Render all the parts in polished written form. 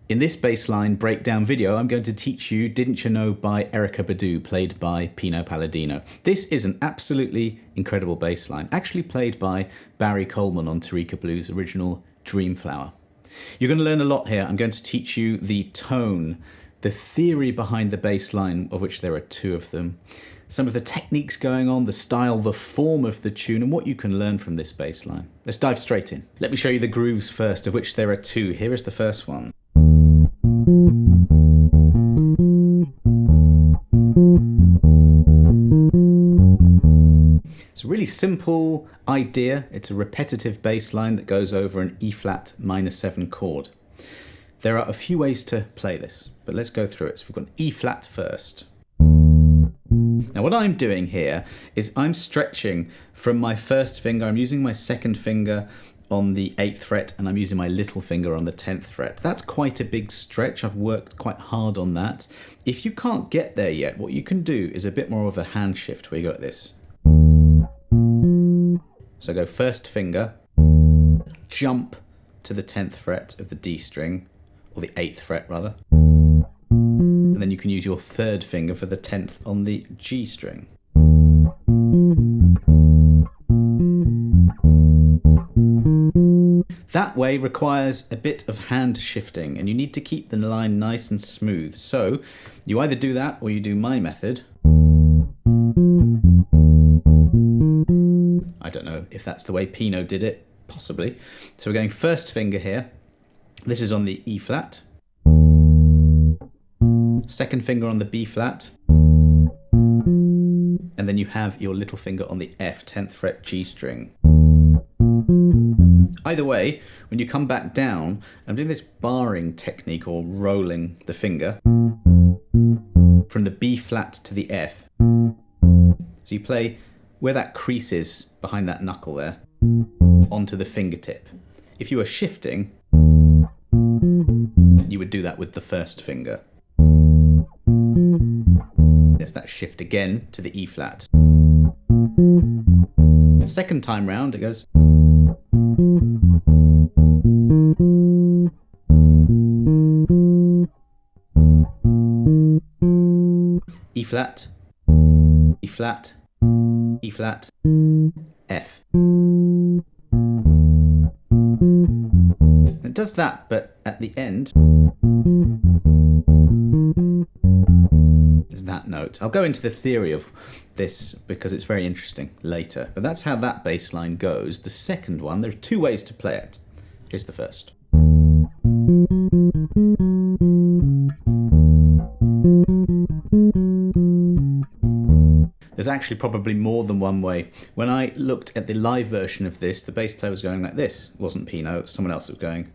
In this bassline breakdown video, I'm going to teach you Didn't You Know by Erykah Badu, played by Pino Palladino. This is an absolutely incredible bassline, actually played by Barry Coleman on tChaKnow Blues' original Dreamflower. You're going to learn a lot here. I'm going to teach you the tone, the theory behind the bassline, of which there are two of them, some of the techniques going on, the style, the form of the tune, and what you can learn from this bassline. Let's dive straight in. Let me show you the grooves first, of which there are two. Here is the first one. It's a really simple idea. It's a repetitive bass line that goes over an E flat minor 7 chord. There are a few ways to play this, but let's go through it. So we've got an E flat first. Now what I'm doing here is I'm stretching from my first finger. I'm using my second finger on the 8th fret and I'm using my little finger on the 10th fret. That's quite a big stretch. I've worked quite hard on that. If you can't get there yet, what you can do is a bit more of a hand shift where you go like this. So go first finger, jump to the 10th fret of the D string, or the 8th fret rather, and then you can use your third finger for the 10th on the G string. That way requires a bit of hand shifting, and you need to keep the line nice and smooth. So you either do that or you do my method. I don't know if that's the way Pino did it, possibly. So we're going first finger here. This is on the E flat. Second finger on the B flat. And then you have your little finger on the F, 10th fret G string. Either way, when you come back down, I'm doing this barring technique, or rolling the finger from the B flat to the F. So you play where that crease is behind that knuckle there, onto the fingertip. If you were shifting, you would do that with the first finger. There's that shift again to the E flat. Second time round, it goes. E flat, E flat, E flat, F. It does that, but at the end is that note. I'll go into the theory of this because it's very interesting later, but that's how that bass line goes. The second one, there are two ways to play it. Here's the first. There's actually probably more than one way. When I looked at the live version of this, the bass player was going like this. It wasn't Pino, it was someone else that was going.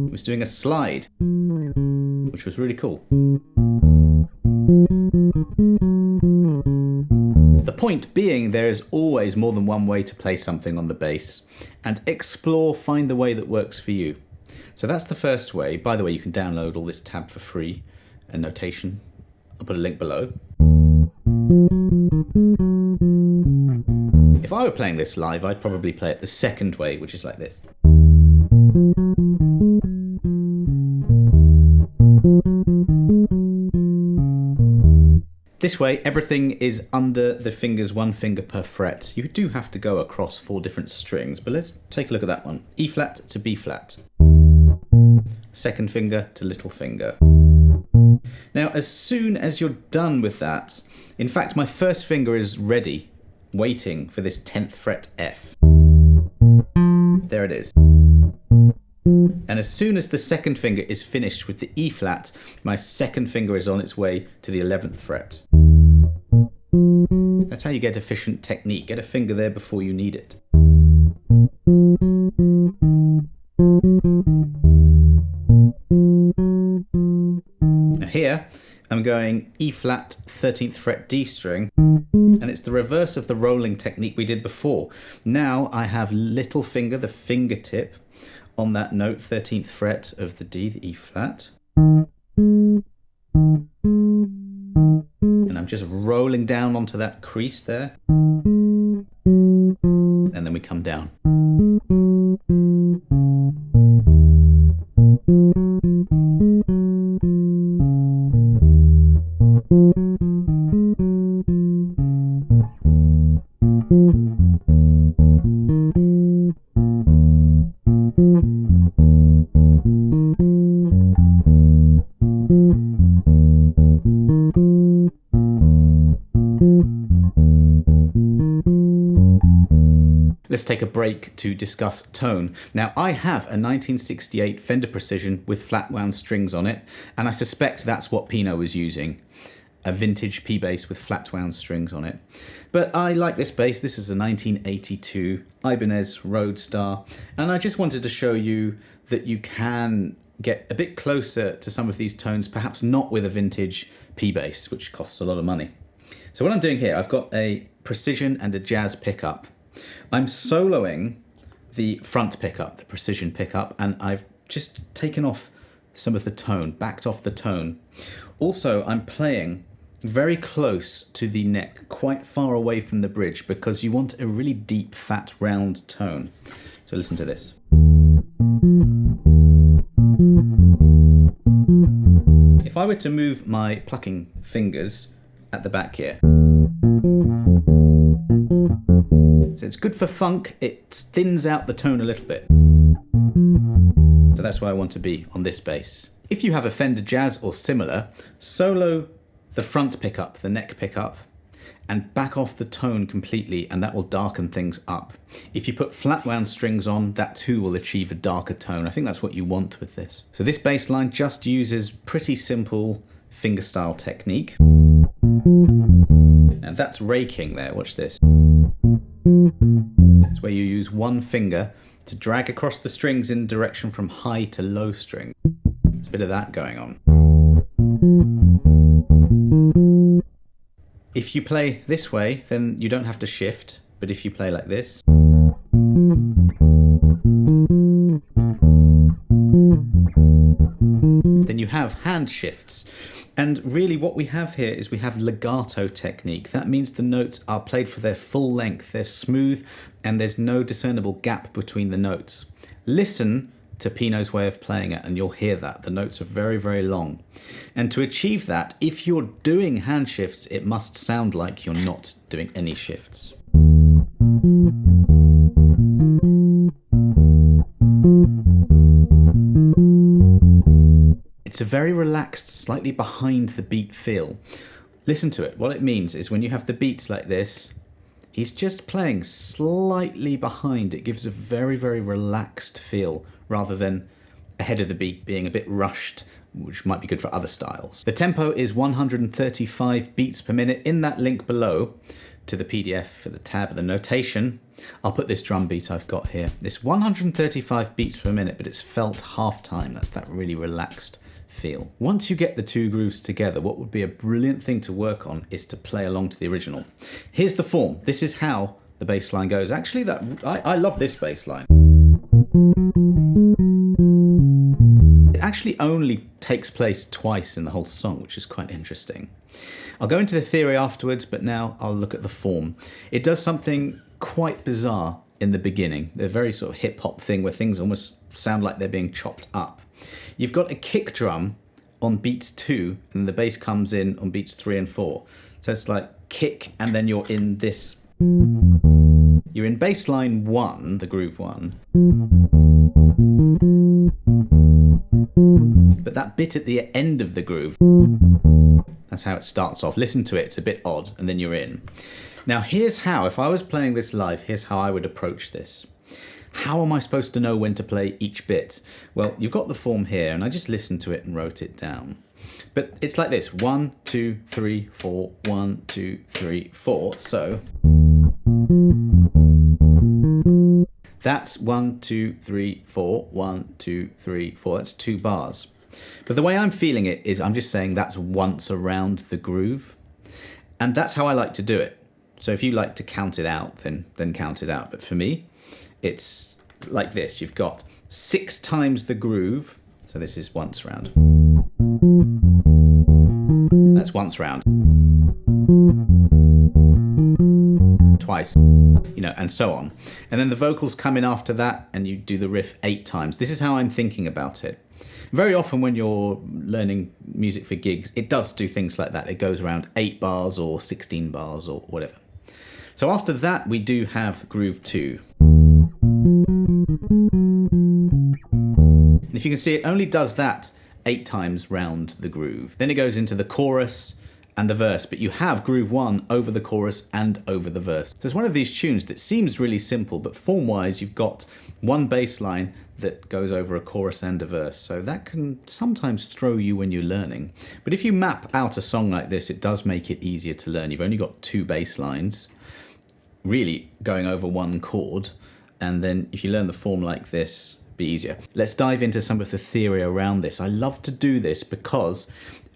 He was doing a slide, which was really cool. The point being, there is always more than one way to play something on the bass, and explore, find the way that works for you. So that's the first way. By the way, you can download all this tab for free and notation. I'll put a link below. If I were playing this live, I'd probably play it the second way, which is like this. This way, everything is under the fingers, one finger per fret. You do have to go across 4 different strings, but let's take a look at that one. E flat to B flat. Second finger to little finger. Now, as soon as you're done with that, in fact, my first finger is ready, waiting for this 10th fret F. There it is. And as soon as the second finger is finished with the E flat, my second finger is on its way to the 11th fret. That's how you get efficient technique. Get a finger there before you need it. Now here, I'm going E flat, 13th fret D string, and it's the reverse of the rolling technique we did before. Now I have little finger, the fingertip, on that note, 13th fret of the D, the E flat. And I'm just rolling down onto that crease there. And then we come down. let's take a break to discuss tone. Now, I have a 1968 Fender Precision with flat wound strings on it, and I suspect that's what Pino was using. A vintage P bass with flat wound strings on it. But I like this bass. This is a 1982 Ibanez Roadstar, and I just wanted to show you that you can get a bit closer to some of these tones, perhaps not with a vintage P bass, which costs a lot of money. So what I'm doing here, I've got a Precision and a Jazz pickup. I'm soloing the front pickup, the Precision pickup, and I've just taken off some of the tone, backed off the tone. Also, I'm playing very close to the neck, quite far away from the bridge, because you want a really deep, fat, round tone. So listen to this. If I were to move my plucking fingers at the back here, so it's good for funk, it thins out the tone a little bit. So that's where I want to be on this bass. If you have a Fender Jazz or similar, solo the front pickup, the neck pickup, and back off the tone completely, and that will darken things up. If you put flat wound strings on, that too will achieve a darker tone. I think that's what you want with this. So this bass line just uses pretty simple fingerstyle technique. And that's raking there, watch this. It's where you use one finger to drag across the strings in direction from high to low string. There's a bit of that going on. If you play this way, then you don't have to shift, but if you play like this, then you have hand shifts. And really what we have here is we have legato technique. That means the notes are played for their full length, they're smooth, and there's no discernible gap between the notes. Listen to Pino's way of playing it and you'll hear that. The notes are very, very long. And to achieve that, if you're doing hand shifts, it must sound like you're not doing any shifts. It's a very relaxed, slightly behind the beat feel. Listen to it. What it means is when you have the beats like this, he's just playing slightly behind. It gives a very, very relaxed feel rather than ahead of the beat being a bit rushed, which might be good for other styles. The tempo is 135 beats per minute. In that link below to the PDF for the tab and the notation, I'll put this drum beat I've got here. It's 135 beats per minute, but it's felt half time. That's that really relaxed feel. Once you get the two grooves together, what would be a brilliant thing to work on is to play along to the original. Here's the form. This is how the bass line goes. Actually, I love this bass line. It actually only takes place twice in the whole song, which is quite interesting. I'll go into the theory afterwards, but now I'll look at the form. It does something quite bizarre in the beginning. A very sort of hip-hop thing where things almost sound like they're being chopped up. You've got a kick drum on beats 2, and the bass comes in on beats 3 and 4. So it's like kick, and then you're in this. You're in bass line 1, the groove 1. But that bit at the end of the groove, that's how it starts off. Listen to it, it's a bit odd, and then you're in. Now here's how, if I was playing this live, here's how I would approach this. How am I supposed to know when to play each bit? Well, you've got the form here, and I just listened to it and wrote it down. But it's like this, 1, 2, 3, 4, 1, 2, 3, 4. So that's 1, 2, 3, 4, 1, 2, 3, 4. That's 2 bars. But the way I'm feeling it is I'm just saying that's once around the groove. And that's how I like to do it. So if you like to count it out, then count it out. But for me, it's like this. You've got 6 times the groove. So this is once round. That's once round. Twice, you know, and so on. And then the vocals come in after that and you do the riff 8 times. This is how I'm thinking about it. Very often when you're learning music for gigs, it does do things like that. It goes around 8 bars or 16 bars or whatever. So after that, we do have groove 2. And if you can see, it only does that 8 times round the groove. Then it goes into the chorus, and the verse, but you have groove 1 over the chorus and over the verse. So it's one of these tunes that seems really simple, but form-wise you've got one bass line that goes over a chorus and a verse. So that can sometimes throw you when you're learning. But if you map out a song like this, it does make it easier to learn. You've only got 2 bass lines, really going over one chord, and then if you learn the form like this, be easier. Let's dive into some of the theory around this. I love to do this because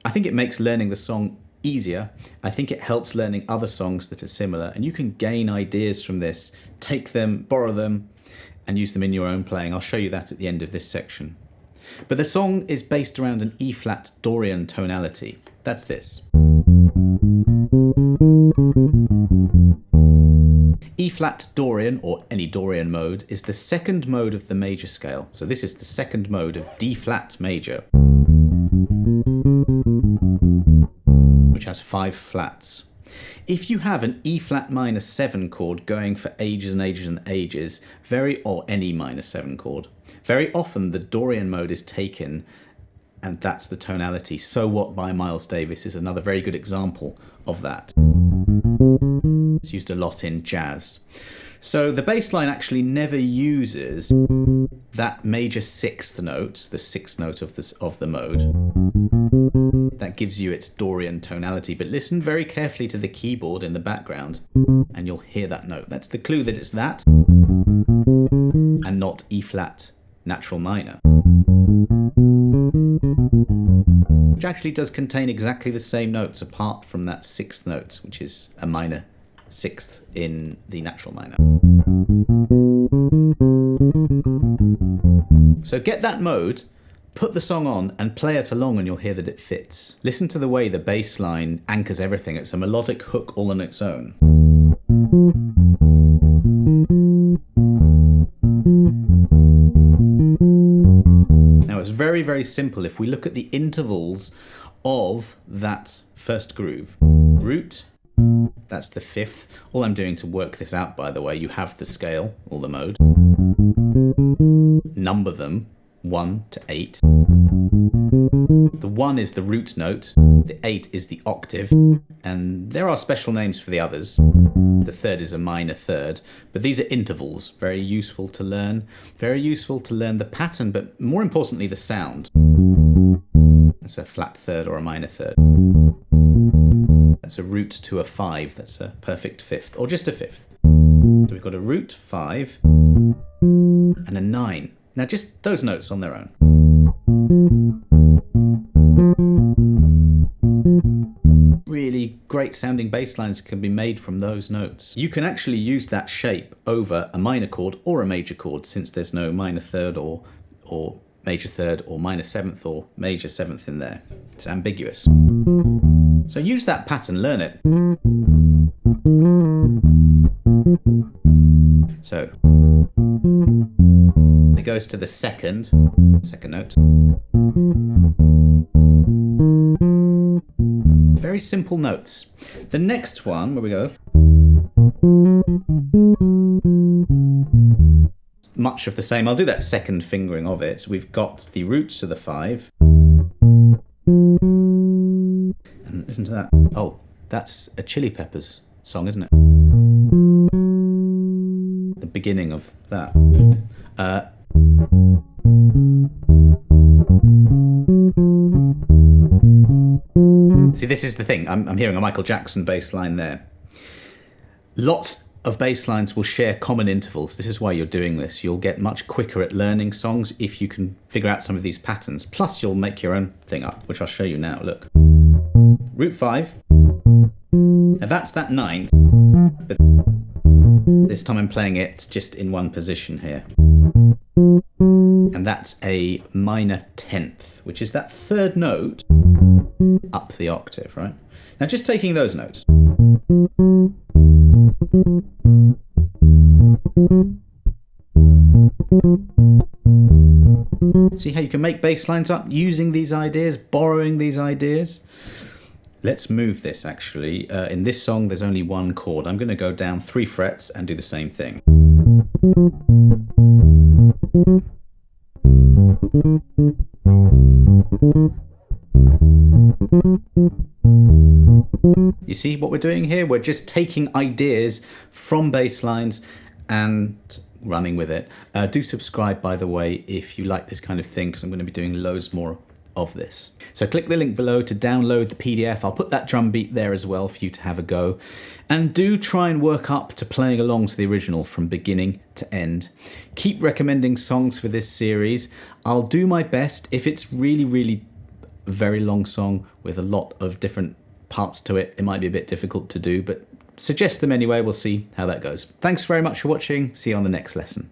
I think it makes learning the song easier. I think it helps learning other songs that are similar, and you can gain ideas from this, take them, borrow them, and use them in your own playing. I'll show you that at the end of this section. But the song is based around an E-flat Dorian tonality. That's this. E-flat Dorian, or any Dorian mode, is the second mode of the major scale. So this is the second mode of D-flat major, which has 5 flats. If you have an E-flat minor 7 chord going for ages and ages and ages, or any minor 7 chord, very often the Dorian mode is taken, and that's the tonality. So What by Miles Davis is another very good example of that. It's used a lot in jazz. So the bass line actually never uses that major 6th note, the 6th note of the mode. That gives you its Dorian tonality, but listen very carefully to the keyboard in the background and you'll hear that note. That's the clue that it's that and not E-flat natural minor, which actually does contain exactly the same notes apart from that 6th note, which is a minor 6th in the natural minor. So get that mode, put the song on and play it along and you'll hear that it fits. Listen to the way the bass line anchors everything. It's a melodic hook all on its own. Now it's very, very simple. If we look at the intervals of that first groove, root, that's the 5th. All I'm doing to work this out, by the way, you have the scale, or the mode. Number them 1 to 8. The 1 is the root note, the 8 is the octave, and there are special names for the others. The 3rd is a minor 3rd, but these are intervals, very useful to learn. Very useful to learn the pattern, but more importantly the sound. That's a flat 3rd or a minor 3rd. That's a root to a 5, that's a perfect 5th, or just a 5th. So we've got a root 5 and a 9. Now just those notes on their own. Really great sounding bass lines can be made from those notes. You can actually use that shape over a minor chord or a major chord, since there's no minor 3rd or major 3rd or minor 7th or major 7th in there. It's ambiguous. So use that pattern, learn it. So it goes to the second note. Very simple notes. The next one, where we go, much of the same. I'll do that second fingering of it. We've got the roots to the 5. And listen to that. Oh, that's a Chili Peppers song, isn't it? The beginning of that. See, this is the thing. I'm hearing a Michael Jackson bass line there. Lots of bass lines will share common intervals. This is why you're doing this. You'll get much quicker at learning songs if you can figure out some of these patterns. Plus, you'll make your own thing up, which I'll show you now. Look. Root 5. Now that's that 9. But this time I'm playing it just in one position here. And that's a minor 10th, which is that 3rd note up the octave, right? Now just taking those notes. See how you can make bass lines up using these ideas, borrowing these ideas? Let's move this actually. In this song there's only one chord. I'm going to go down 3 frets and do the same thing. You see what we're doing here? We're just taking ideas from bass lines and running with it. Do subscribe, by the way, if you like this kind of thing, because I'm going to be doing loads more of this. So click the link below to download the PDF. I'll put that drum beat there as well for you to have a go. And do try and work up to playing along to the original from beginning to end. Keep recommending songs for this series. I'll do my best. If it's really a very long song with a lot of different parts to it, it might be a bit difficult to do, but suggest them anyway. We'll see how that goes. Thanks very much for watching. See you on the next lesson.